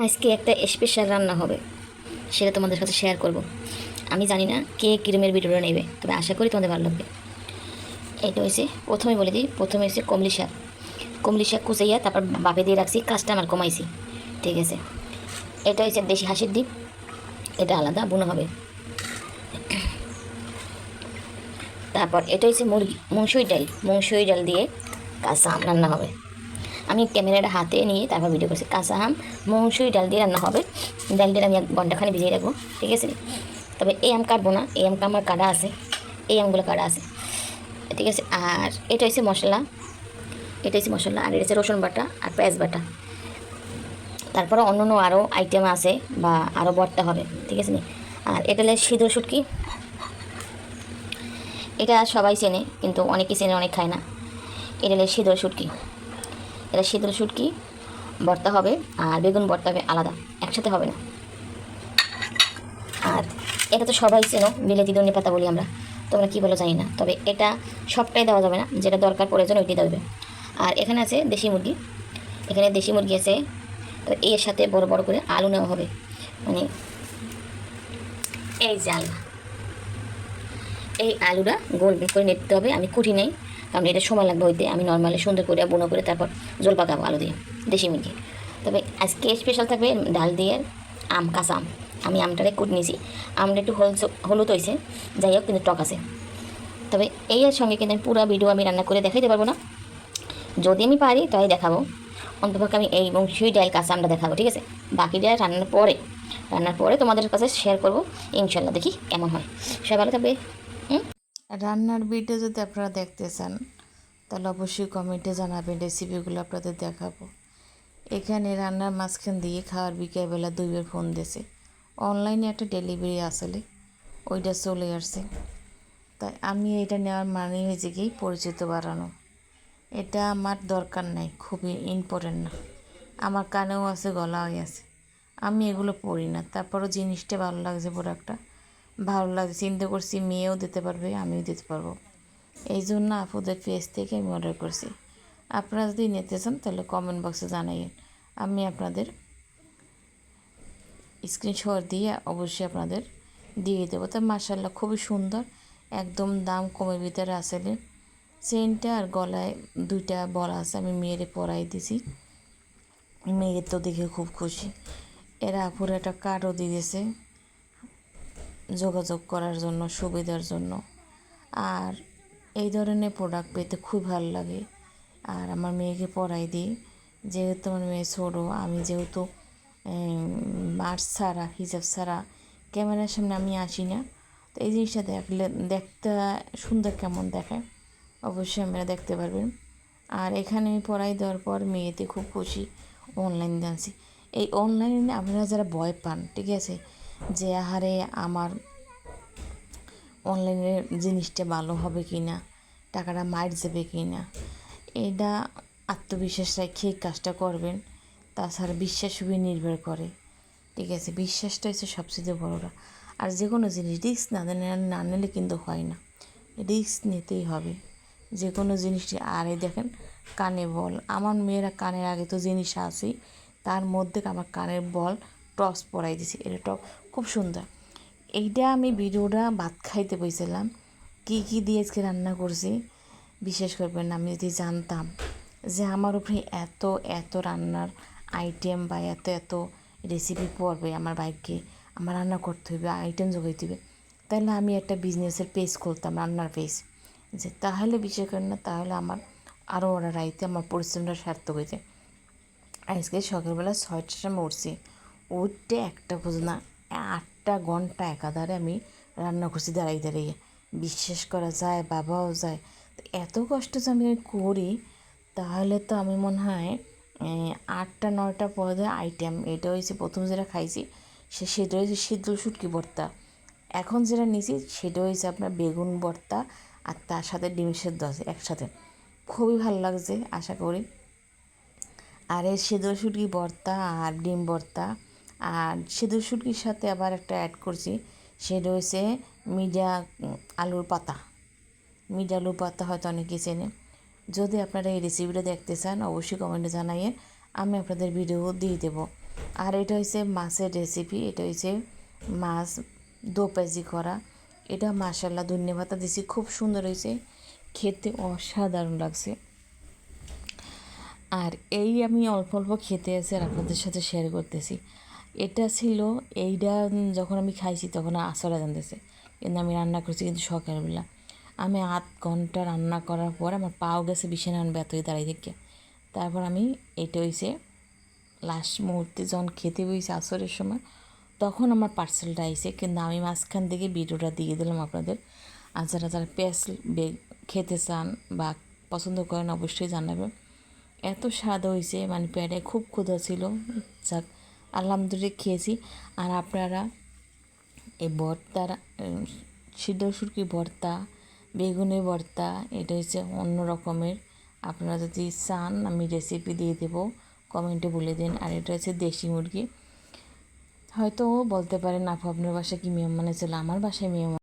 আজকে একটা স্পেশাল রান্না হবে, সেটা তোমাদের সাথে শেয়ার করব। আমি জানি না কে কিরমের ভিডিওটা নেবে, তবে আশা করি তোমাদের ভালো লাগবে। এটা হয়েছে, প্রথমে বলে দিই, প্রথমে হয়েছে কমলি শাক। কমলি শাক কুচাইয়া তারপর বাপে দিয়ে রাখছি, কাজটা আমার কমাইছি, ঠিক আছে। এটা হয়েছে দেশি হাঁসের ডিম, এটা আলাদা বুনো হবে। তারপর এটা হচ্ছে মুরগি মংসুই ডাল দিয়ে কাঁচা আম রান্না হবে। আমি ক্যামেরাটা হাতে নিয়ে তারপর ভিডিও করছি। কাঁচা আম মংসুই ডাল দিয়ে রান্না হবে। ডালটা আমি 1 ঘন্টাখানি ভিজিয়ে রাখবো, ঠিক আছে। তবে এই আম কাটবো না, এই আমটা আমার কাটা আছে, এই আমগুলো কাটা আছে, ঠিক আছে। আর এটা হচ্ছে মশলা, এটা হচ্ছে মশলা, আর এটা হচ্ছে রসুন বাটা আর পেঁয়াজ বাটা। তারপরে অন্য অন্য আরও আইটেম আছে বা আরও ভর্তা হবে, ঠিক আছে নি। আর এটা হলে সিঁদুর শুটকি, এটা সবাই চেনে কিন্তু অনেকেই চেনে, অনেক খায় না। এটা হলে সিঁদুর শুটকি, এটা সিঁদুর শুটকি ভর্তা হবে, আর বেগুন ভর্তা হবে আলাদা, একসাথে হবে না। আর এটা তো সবাই চেনো, বিলেতি ধনে পাতা বলি আমরা, তোমরা কী বলো জানি না, তবে এটা সবটাই দেওয়া যাবে না, যেটা দরকার প্রয়োজন ওইটি দেবে। আর এখানে আছে দেশি মুরগি, এখানে দেশি মুরগি আছে। তো এর সাথে বড় বড় করে আলু নেওয়া হবে, মানে এই যে আলু, এই আলুটা গোল গোল করে নিতে হবে। আমি কুটি নেই, কারণ এটা সময় লাগবে হইতে। আমি নর্মালি সুন্দর করে বুনো করে তারপর জল পাকাবো আলু দিয়ে, দেশি মুরগি। তবে আজকে স্পেশাল থাকবে ডাল দিয়ে আম, কাঁচা আম। আমি আমটারে কুট নিয়েছি, আমটা একটু হলুদ হয়েছে, যাই হোক কিন্তু টক আছে। তবে এই এর সঙ্গে কিন্তু আমি পুরো ভিডিও আমি রান্না করে দেখাইতে পারবো না, যদি আমি পারি তাই দেখাবো। অন্তপক্ষে আমি এই সেই ডাল কাঁচা আমটা দেখাবো, ঠিক আছে। বাকিটা রান্নার পরে তোমাদের কাছে শেয়ার করবো ইনশাল্লাহ, দেখি কেমন হয়। সবাই ভালো থাকবে। রান্নার ভিডিও যদি আপনারা দেখতে চান তাহলে অবশ্যই কমেন্টে জানাবেন, রেসিপিগুলো আপনাদের দেখাবো। এখানে রান্নার মাঝখান দিয়ে খাওয়ার বিকেলবেলা 2 বার ফোন দিয়েছে, অনলাইনে একটা ডেলিভারি আসলে ওইটা চলে আসছে। তাই আমি এটা নেওয়ার মানে হয়েছে কি পরিচিত বাড়ানো। এটা আমার দরকার নাই, খুবই ইম্পর্টেন্ট না, আমার কানেও আছে, গলাও আছে, আমি এগুলো পড়ি না। তারপরও জিনিসটা ভালো লাগছে, প্রোডাক্টটা ভালো লাগছে, চিন্তা করছি মেয়েও দিতে পারবে, আমিও দিতে পারবো, এই জন্য আপুদের পেজ থেকে আমি অর্ডার করছি। আপনারা যদি নিতে চান তাহলে কমেন্ট বক্সে জানাইন, আমি আপনাদের স্ক্রিনশট দিয়ে অবশ্যই আপনাদের দিয়ে দেবো। তা মার্শাল্লাহ খুবই সুন্দর, একদম দাম কমের ভিতরে আসলে। চেনটা আর গলায় 2টা বলা আছে, আমি মেয়েরে পরাই দিছি, মেয়ের তো দেখে খুব খুশি। এরা আপুর একটা কার্ডও দিয়েছে যোগাযোগ করার জন্য, সুবিধার জন্য। আর এই ধরনের প্রোডাক্ট পেতে খুব ভালো লাগে। আর আমার মেয়েকে পড়াই দিই, যেহেতু আমার মেয়ে ছোটো, আমি যেহেতু মাস্ক ছাড়া, হিজাব ছাড়া ক্যামেরার সামনে আমি আসি না, তো এই জিনিসটা দেখলে দেখতে সুন্দর কেমন দেখায় অবশ্যই আপনারা দেখতে পারবেন। আর এখানে আমি পড়াই দেওয়ার পর মেয়েতে খুব খুশি, অনলাইন জানছি। এই অনলাইনে আপনারা যারা ভয় পান, ঠিক আছে, যে আহারে আমার অনলাইনের জিনিসটা ভালো হবে কি না, টাকাটা মাইর যাবে কি না, এটা আত্মবিশ্বাস রেখে কাজটা করবেন। তাছাড়া বিশ্বাস উপরে নির্ভর করে, ঠিক আছে, বিশ্বাসটা হচ্ছে সবচেয়ে বড়রা। আর যে কোনো জিনিস রিস্ক না নিলে কিন্তু হয় না, রিস্ক নিতেই হবে যে কোনো জিনিসটি। আর এই দেখেন কানে বল, আমার মেয়েরা কানের আগে তো জিনিস আছেই, তার মধ্যে আমার কানের বল টস পরাই দিছি, এটা খুব সুন্দর। এইটা আমি ভিডিওটা ভাত খাইতে বসেছিলাম, কী দিয়ে আজকে রান্না করছি বিশ্বাস করবেন না। আমি যদি জানতাম যে আমার উপরে এত এত রান্নার আইটেম বা এত এত রেসিপি পড়বে, আমার বাইককে আমার রান্না করতে হবে, আইটেম জোগাইতে হবে, তাহলে আমি একটা বিজনেসের পেজ খুলতাম, রান্নার পেজ, যে তাহলে বিশ্বাস করেন না, তাহলে আমার আরও অর্ডার আইতে, আমার পরিশ্রমটা সার্থক হইতে। আজকে সকালবেলা 6টার সময় উঠছি, উঠতে একটা বুঝ না 8টা ঘন্টা একাধারে আমি রান্না করছি দাঁড়িয়ে দাঁড়িয়ে, বিশ্বাস করা যায়, বাবাও যায়। তো এত কষ্ট যে আমি করি, তাহলে তো আমি মনে হয় 8টা 9টা পদের আইটেম। এটা হয়েছে প্রথম যেটা খাইছি, সেটা হয়েছে সিদ্ধ শুটকি ভর্তা। এখন যেটা নিয়েছি সেটা হয়েছে আপনার বেগুন ভর্তা, আর তার সাথে ডিম সেদ্ধ আছে একসাথে, খুবই ভালো লাগছে আশা করি। আর এই সিদ্ধ শুটকি ভর্তা আর ডিম ভর্তা, আর সিদ্ধ শুটকির সাথে আবার একটা অ্যাড করছি, সেটা হচ্ছে মিডা আলুর পাতা। মিডা আলুর পাতা হয়তো অনেকেই চেনে। যদি আপনারা এই রেসিপিটা দেখতে চান অবশ্যই কমেন্টে জানাইয়ে, আমি আপনাদের ভিডিও দিয়ে দেবো। আর এটা হচ্ছে মাছের রেসিপি, এটা হচ্ছে মাছ দো পেঁয়াজি করা। এটা মাশাল্লাহ ধনিয়া পাতা দিছি, খুব সুন্দর হয়েছে, খেতে অসাধারণ লাগছে। আর এই আমি অল্প অল্প খেতে আছি আর আপনাদের সাথে শেয়ার করতেছি। এটা ছিল এইটা যখন আমি খাইছি তখন আসরে জানতেছে, কিন্তু আমি রান্না করছি কিন্তু সকালবেলা। আমি 8 ঘন্টা রান্না করার পর আমার পাও গেছে বিছানায় ব্যথা হয়ে দাঁড়িয়ে থেকে। তারপর আমি এটা হয়েছে লাস্ট মুহূর্তে যখন খেতে বসেছি আসরের সময়, তখন আমার পার্সেলটা আইছে, কিন্তু আমি মাঝখান থেকে ভিডিওটা দিয়ে দিলাম আপনাদের। আর যারা যারা পেঁয়াজ খেতে চান বা পছন্দ করেন অবশ্যই জানাবেন। এত স্বাদ হয়েছে, মানে পেটে খুব ক্ষুধা ছিল, যাক আলহামদুলিল্লাহ খেয়েছি। আর আপনারা এই ভর্তার সিদ্ধ শুটকি ভর্তা, বেগুনের ভর্তা, এটা হচ্ছে অন্য রকমের। আপনারা যদি চান আমি রেসিপি দিয়ে দেবো, কমেন্টে বলে দিন। আর এটা হচ্ছে দেশি মুরগি। হয়তো বলতে পারেন আপু আপনার বাসায় কি মেহমান ছিল, আমার বাসায় মেহমান